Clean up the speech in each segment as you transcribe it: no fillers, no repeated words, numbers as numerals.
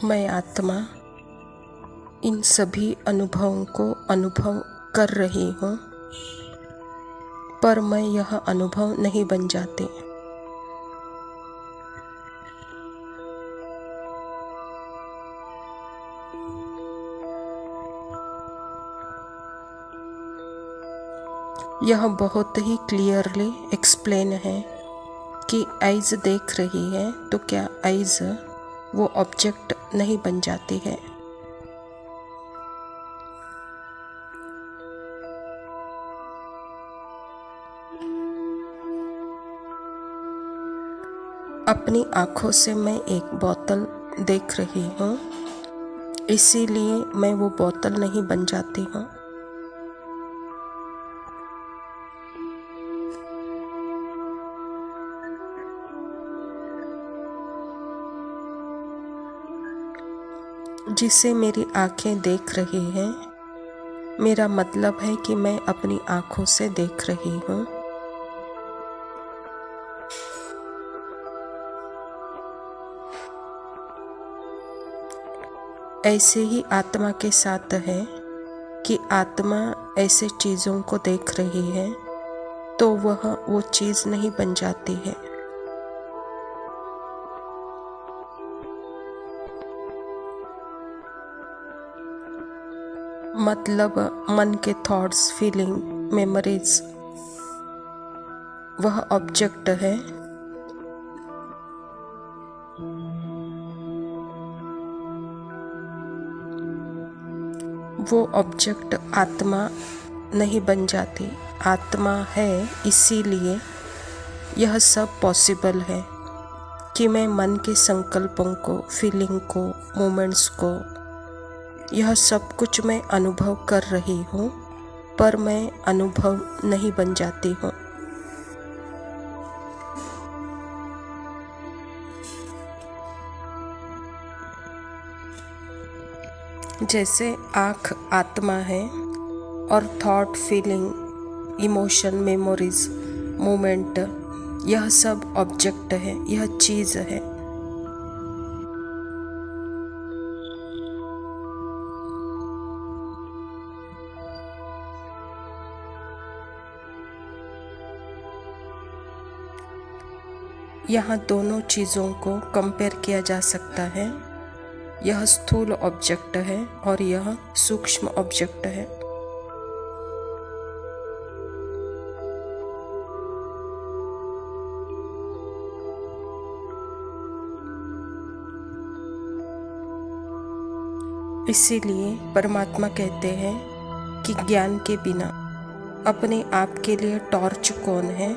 मैं आत्मा इन सभी अनुभवों को अनुभव कर रही हूँ, पर मैं यह अनुभव नहीं बन जाती। यह बहुत ही क्लियरली एक्सप्लेन है कि आइज़ देख रही है तो क्या आइज़ वो ऑब्जेक्ट नहीं बन जाती है। अपनी आँखों से मैं एक बोतल देख रही हूँ, इसीलिए मैं वो बोतल नहीं बन जाती हूँ। जिसे मेरी आँखें देख रही हैं, मेरा मतलब है कि मैं अपनी आँखों से देख रही हूँ। ऐसे ही आत्मा के साथ है कि आत्मा ऐसे चीज़ों को देख रही है तो वह वो चीज़ नहीं बन जाती है। मतलब मन के थॉट्स, फीलिंग, मेमोरीज वह ऑब्जेक्ट है। वो ऑब्जेक्ट आत्मा नहीं बन जाती। आत्मा है, इसीलिए यह सब पॉसिबल है कि मैं मन के संकल्पों को, फीलिंग को, मोमेंट्स को, यह सब कुछ मैं अनुभव कर रही हूँ, पर मैं अनुभव नहीं बन जाती हूँ। जैसे आँख आत्मा है और thought, feeling, emotion, memories, moment यह सब ऑब्जेक्ट है, यह चीज़ है। यहाँ दोनों चीज़ों को कंपेयर किया जा सकता है। यह स्थूल ऑब्जेक्ट है और यह सूक्ष्म ऑब्जेक्ट है। इसीलिए परमात्मा कहते हैं कि ज्ञान के बिना अपने आप के लिए टॉर्च कौन है?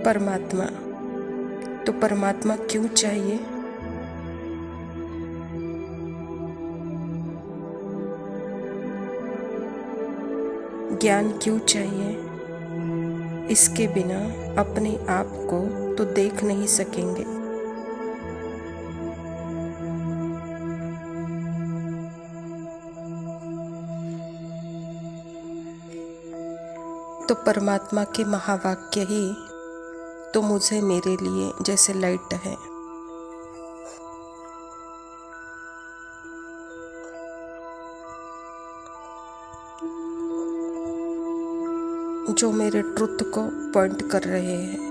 परमात्मा। तो परमात्मा क्यों चाहिए? ज्ञान क्यों चाहिए? इसके बिना अपने आप को तो देख नहीं सकेंगे। तो परमात्मा के महावाक्य ही तो मुझे, मेरे लिए जैसे लाइट है। जो मेरे ट्रुथ को पॉइंट कर रहे हैं।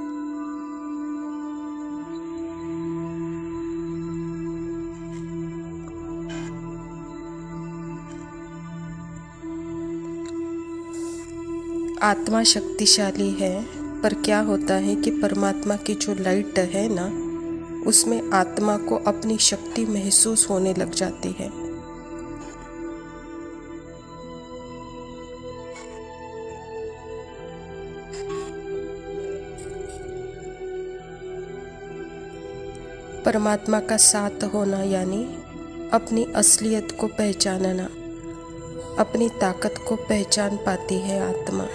आत्मा शक्तिशाली है, पर क्या होता है कि परमात्मा की जो लाइट है ना, उसमें आत्मा को अपनी शक्ति महसूस होने लग जाती है। परमात्मा का साथ होना यानी अपनी असलियत को पहचानना, अपनी ताकत को पहचान पाती है आत्मा।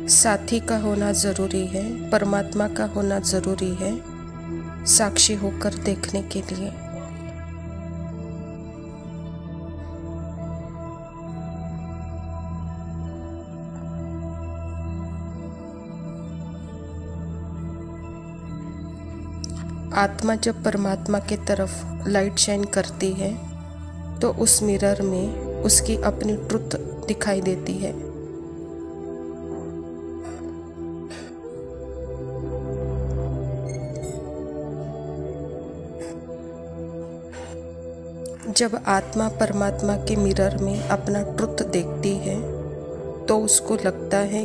साथी का होना ज़रूरी है, परमात्मा का होना ज़रूरी है, साक्षी होकर देखने के लिए। आत्मा जब परमात्मा के तरफ लाइट शाइन करती है तो उस मिरर में उसकी अपनी ट्रुथ दिखाई देती है। जब आत्मा परमात्मा के मिरर में अपना ट्रुथ देखती है तो उसको लगता है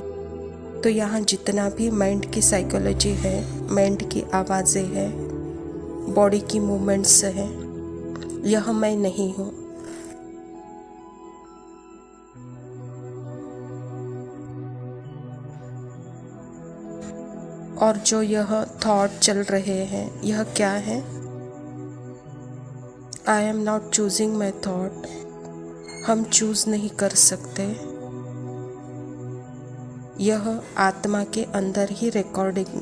तो यहाँ जितना भी माइंड की साइकोलॉजी है, माइंड की आवाज़ें हैं, बॉडी की मूवमेंट्स है, यह मैं नहीं हूँ। और जो यह थॉट चल रहे हैं, यह क्या है? I am not choosing my thought. हम चूज नहीं कर सकते। यह आत्मा के अंदर ही रिकॉर्डिंग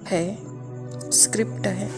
है, स्क्रिप्ट है।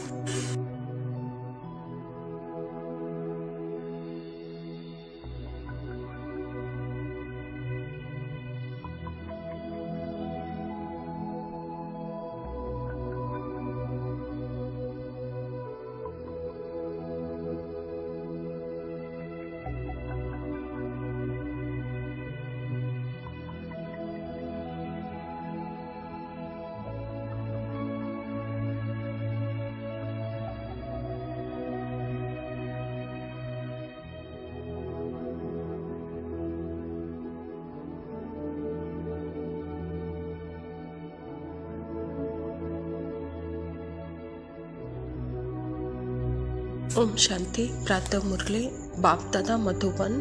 ओम शांति। प्रातः मुरली बाप दादा मधुबन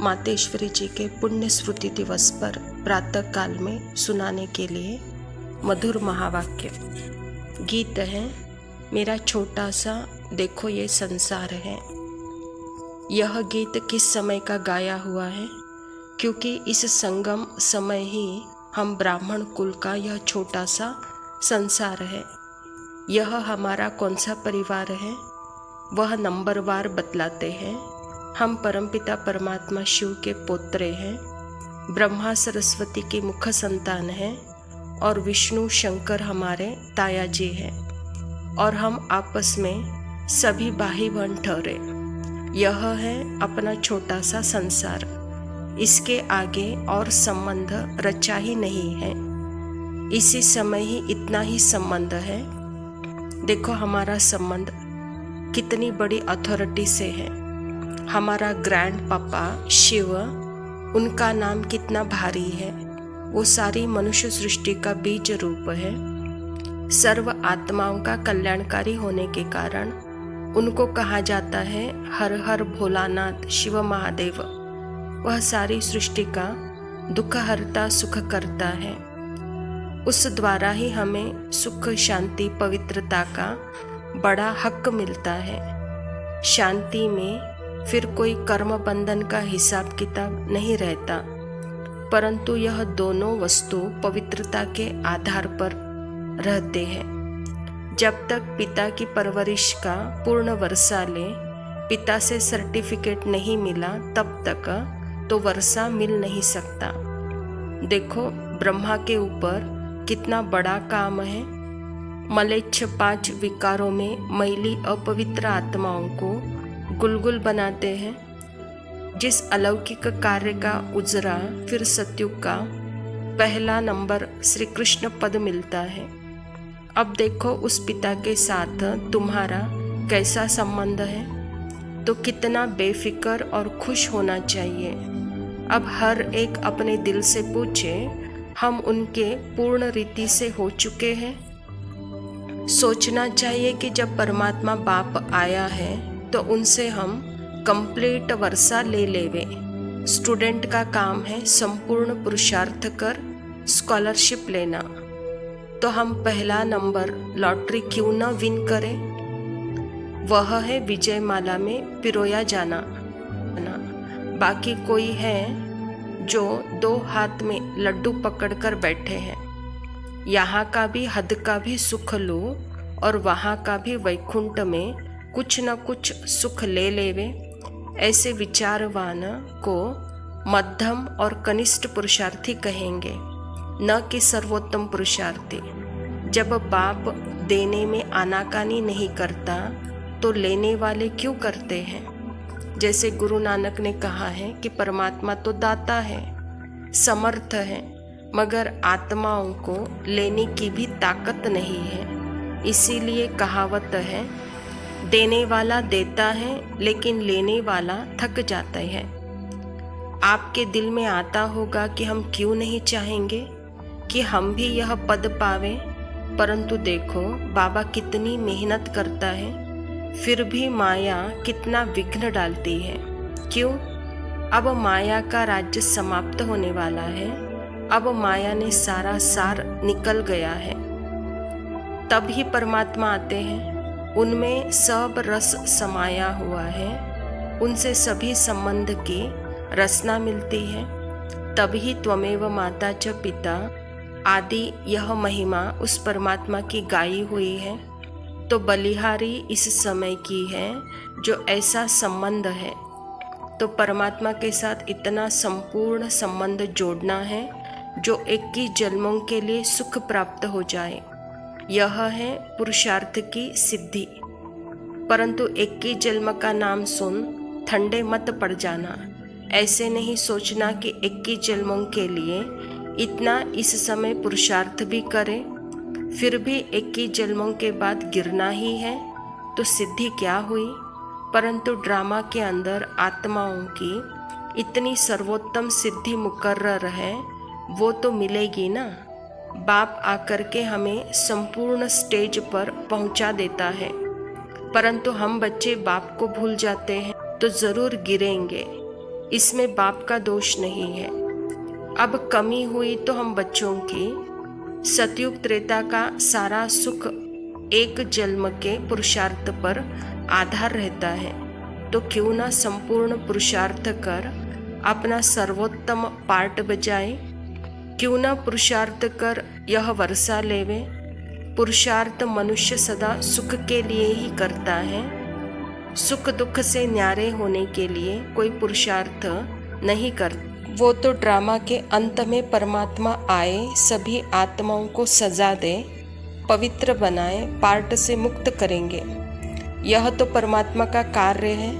मातेश्वरी जी के पुण्य स्मृति दिवस पर प्रातः काल में सुनाने के लिए मधुर महावाक्य गीत है। मेरा छोटा सा देखो ये संसार है। यह गीत किस समय का गाया हुआ है? क्योंकि इस संगम समय ही हम ब्राह्मण कुल का यह छोटा सा संसार है। यह हमारा कौन सा परिवार है वह नंबरवार बतलाते हैं। हम परमपिता परमात्मा शिव के पोत्रे हैं, ब्रह्मा सरस्वती की मुख संतान हैं और विष्णु शंकर हमारे ताया जी हैं और हम आपस में सभी भाई बहन ठहरे। यह है अपना छोटा सा संसार। इसके आगे और संबंध रचा ही नहीं है। इसी समय ही इतना ही संबंध है। देखो हमारा संबंध कितनी बड़ी अथॉरिटी से है। हमारा ग्रैंड पापा शिव, उनका नाम कितना भारी है। वो सारी मनुष्य सृष्टि का बीज रूप है। सर्व आत्माओं का कल्याणकारी होने के कारण उनको कहा जाता है हर हर भोलानाथ शिव महादेव। वह सारी सृष्टि का दुख हरता सुख करता है। उस द्वारा ही हमें सुख शांति पवित्रता का बड़ा हक मिलता है। शांति में फिर कोई कर्म बंधन का हिसाब किताब नहीं रहता, परंतु यह दोनों वस्तु पवित्रता के आधार पर रहते हैं। जब तक पिता की परवरिश का पूर्ण वर्षा ले, पिता से सर्टिफिकेट नहीं मिला, तब तक तो वर्षा मिल नहीं सकता। देखो ब्रह्मा के ऊपर कितना बड़ा काम है। मलेच्छ 5 विकारों में मैली अपवित्र आत्माओं को गुलगुल बनाते हैं। जिस अलौकिक कार्य का उजरा फिर सत्युग का पहला नंबर श्री कृष्ण पद मिलता है। अब देखो उस पिता के साथ तुम्हारा कैसा संबंध है, तो कितना बेफिक्र और खुश होना चाहिए। अब हर एक अपने दिल से पूछे, हम उनके पूर्ण रीति से हो चुके हैं? सोचना चाहिए कि जब परमात्मा बाप आया है तो उनसे हम कंप्लीट वर्षा ले लेवे। स्टूडेंट का काम है संपूर्ण पुरुषार्थ कर स्कॉलरशिप लेना, तो हम पहला नंबर लॉटरी क्यों न विन करें? वह है विजय माला में पिरोया जाना। बाकी कोई है जो 2 हाथ में लड्डू पकड़कर बैठे हैं। यहाँ का भी हद का भी सुख लो और वहाँ का भी वैकुंठ में कुछ न कुछ सुख ले लेवे। ऐसे विचारवान को मध्यम और कनिष्ठ पुरुषार्थी कहेंगे, न कि सर्वोत्तम पुरुषार्थी। जब बाप देने में आनाकानी नहीं करता तो लेने वाले क्यों करते हैं। जैसे गुरु नानक ने कहा है कि परमात्मा तो दाता है, समर्थ है, मगर आत्माओं को लेने की भी ताकत नहीं है। इसीलिए कहावत है, देने वाला देता है लेकिन लेने वाला थक जाता है। आपके दिल में आता होगा कि हम क्यों नहीं चाहेंगे कि हम भी यह पद पावे, परंतु देखो बाबा कितनी मेहनत करता है, फिर भी माया कितना विघ्न डालती है। क्यों? अब माया का राज्य समाप्त होने वाला है, अब माया ने सारा सार निकल गया है। तब ही परमात्मा आते हैं, उनमें सब रस समाया हुआ है, उनसे सभी संबंध की रसना मिलती है। तभी त्वमेव माता च पिता आदि यह महिमा उस परमात्मा की गाई हुई है। तो बलिहारी इस समय की है जो ऐसा संबंध है। तो परमात्मा के साथ इतना संपूर्ण संबंध जोड़ना है जो 21 जन्मों के लिए सुख प्राप्त हो जाए, यह है पुरुषार्थ की सिद्धि। परंतु 21 जन्म का नाम सुन ठंडे मत पड़ जाना। ऐसे नहीं सोचना कि 21 जन्मों के लिए इतना इस समय पुरुषार्थ भी करें, फिर भी 21 जन्मों के बाद गिरना ही है तो सिद्धि क्या हुई। परंतु ड्रामा के अंदर आत्माओं की इतनी सर्वोत्तम सिद्धि मुकर्रर है, वो तो मिलेगी ना। बाप आकर के हमें संपूर्ण स्टेज पर पहुंचा देता है, परंतु हम बच्चे बाप को भूल जाते हैं तो ज़रूर गिरेंगे। इसमें बाप का दोष नहीं है। अब कमी हुई तो हम बच्चों की सतयुग त्रेता का सारा सुख एक जन्म के पुरुषार्थ पर आधार रहता है, तो क्यों ना संपूर्ण पुरुषार्थ कर अपना सर्वोत्तम पार्ट बजाए। क्यों ना पुरुषार्थ कर यह वर्षा लेवे। पुरुषार्थ मनुष्य सदा सुख के लिए ही करता है, सुख दुख से न्यारे होने के लिए कोई पुरुषार्थ नहीं करता। वो तो ड्रामा के अंत में परमात्मा आए, सभी आत्माओं को सजा दे, पवित्र बनाए, पार्ट से मुक्त करेंगे। यह तो परमात्मा का कार्य है।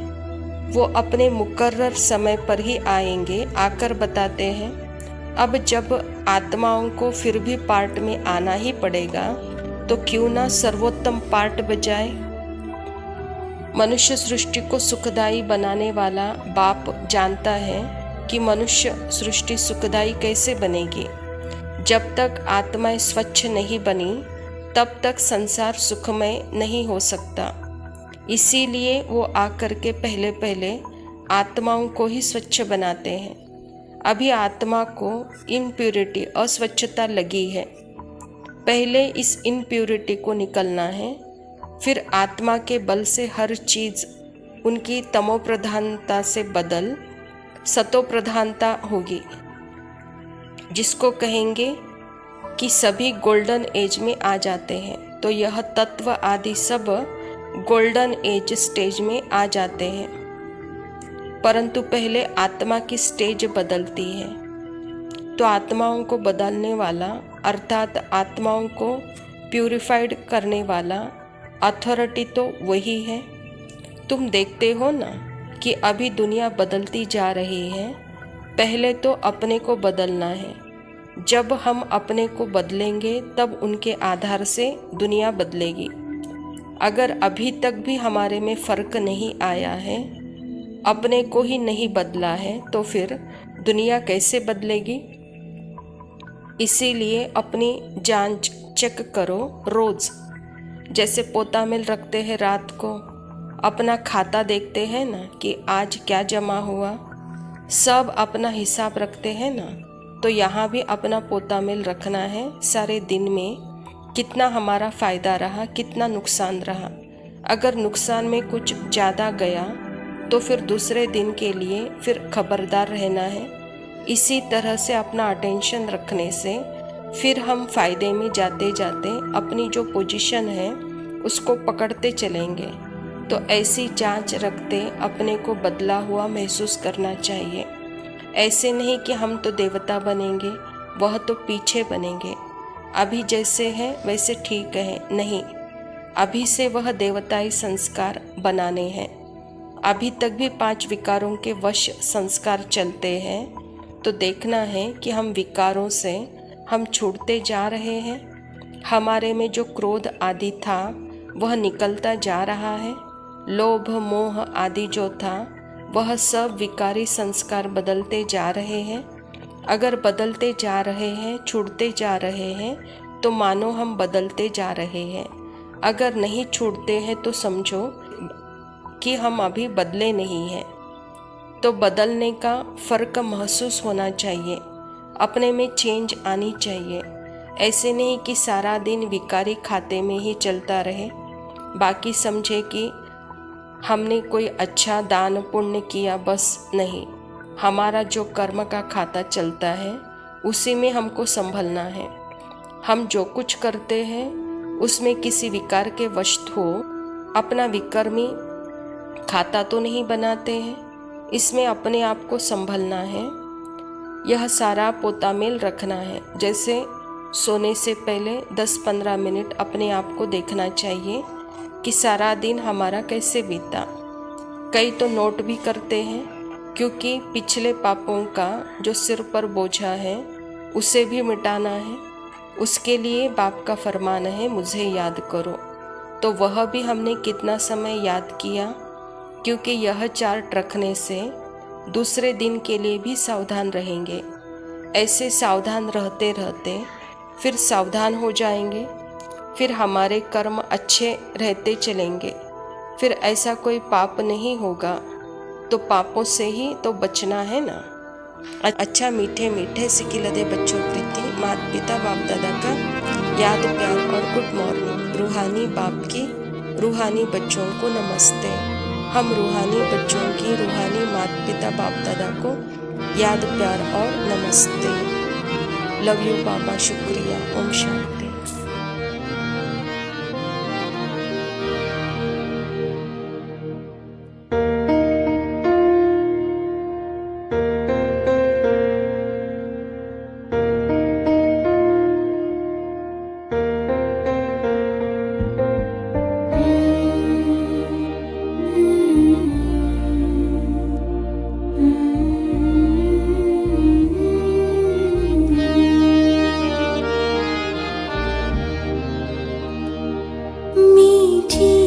वो अपने मुकर्रर समय पर ही आएंगे, आकर बताते हैं। अब जब आत्माओं को फिर भी पार्ट में आना ही पड़ेगा तो क्यों ना सर्वोत्तम पार्ट बजाए। मनुष्य सृष्टि को सुखदायी बनाने वाला बाप जानता है कि मनुष्य सृष्टि सुखदायी कैसे बनेगी। जब तक आत्माएं स्वच्छ नहीं बनी तब तक संसार सुखमय नहीं हो सकता। इसीलिए वो आकर के पहले पहले आत्माओं को ही स्वच्छ बनाते हैं। अभी आत्मा को इम्प्यूरिटी अस्वच्छता लगी है, पहले इस इम्प्यूरिटी को निकलना है, फिर आत्मा के बल से हर चीज़ उनकी तमो प्रधानता से बदल सतो प्रधानता होगी, जिसको कहेंगे कि सभी गोल्डन एज में आ जाते हैं। तो यह तत्व आदि सब गोल्डन एज स्टेज में आ जाते हैं, परंतु पहले आत्मा की स्टेज बदलती है। तो आत्माओं को बदलने वाला अर्थात आत्माओं को प्यूरिफाइड करने वाला अथॉरिटी तो वही है। तुम देखते हो ना कि अभी दुनिया बदलती जा रही है। पहले तो अपने को बदलना है। जब हम अपने को बदलेंगे तब उनके आधार से दुनिया बदलेगी। अगर अभी तक भी हमारे में फ़र्क नहीं आया है, अपने को ही नहीं बदला है, तो फिर दुनिया कैसे बदलेगी। इसीलिए अपनी जांच चेक करो रोज़। जैसे पोता मिल रखते हैं, रात को अपना खाता देखते हैं ना कि आज क्या जमा हुआ, सब अपना हिसाब रखते हैं ना। तो यहाँ भी अपना पोता मिल रखना है, सारे दिन में कितना हमारा फ़ायदा रहा, कितना नुकसान रहा। अगर नुकसान में कुछ ज़्यादा गया तो फिर दूसरे दिन के लिए फिर खबरदार रहना है। इसी तरह से अपना अटेंशन रखने से फिर हम फ़ायदे में जाते जाते अपनी जो पोजीशन है उसको पकड़ते चलेंगे। तो ऐसी जांच रखते अपने को बदला हुआ महसूस करना चाहिए। ऐसे नहीं कि हम तो देवता बनेंगे, वह तो पीछे बनेंगे। अभी जैसे है वैसे ठीक है, नहीं, अभी से वह देवताई संस्कार बनाने हैं। अभी तक भी 5 विकारों के वश संस्कार चलते हैं, तो देखना है कि हम विकारों से हम छूटते जा रहे हैं। हमारे में जो क्रोध आदि था वह निकलता जा रहा है। लोभ मोह आदि जो था वह सब विकारी संस्कार बदलते जा रहे हैं। अगर बदलते जा रहे हैं, छूटते जा रहे हैं, तो मानो हम बदलते जा रहे हैं। अगर नहीं छूटते हैं तो समझो कि हम अभी बदले नहीं हैं। तो बदलने का फ़र्क महसूस होना चाहिए, अपने में चेंज आनी चाहिए। ऐसे नहीं कि सारा दिन विकारी खाते में ही चलता रहे, बाकी समझे कि हमने कोई अच्छा दान पुण्य किया, बस नहीं। हमारा जो कर्म का खाता चलता है उसी में हमको संभलना है। हम जो कुछ करते हैं उसमें किसी विकार के वश हो अपना विकर्मी खाता तो नहीं बनाते हैं, इसमें अपने आप को संभलना है। यह सारा पोतामेल रखना है। जैसे सोने से पहले 10-15 मिनट अपने आप को देखना चाहिए कि सारा दिन हमारा कैसे बीता। कई तो नोट भी करते हैं, क्योंकि पिछले पापों का जो सिर पर बोझा है उसे भी मिटाना है। उसके लिए बाप का फरमान है, मुझे याद करो। तो वह भी हमने कितना समय याद किया, क्योंकि यह चार्ट रखने से दूसरे दिन के लिए भी सावधान रहेंगे। ऐसे सावधान रहते रहते फिर सावधान हो जाएंगे, फिर हमारे कर्म अच्छे रहते चलेंगे, फिर ऐसा कोई पाप नहीं होगा। तो पापों से ही तो बचना है ना। अच्छा, मीठे मीठे सिकिलदे बच्चों प्रति माता पिता बाप दादा का याद प्यार और गुड मॉर्निंग। रूहानी बाप की रूहानी बच्चों को नमस्ते। हम रूहानी बच्चों की रूहानी माता पिता बाप दादा को याद प्यार और नमस्ते। लव यू पापा, शुक्रिया। ओम शांति। मीठी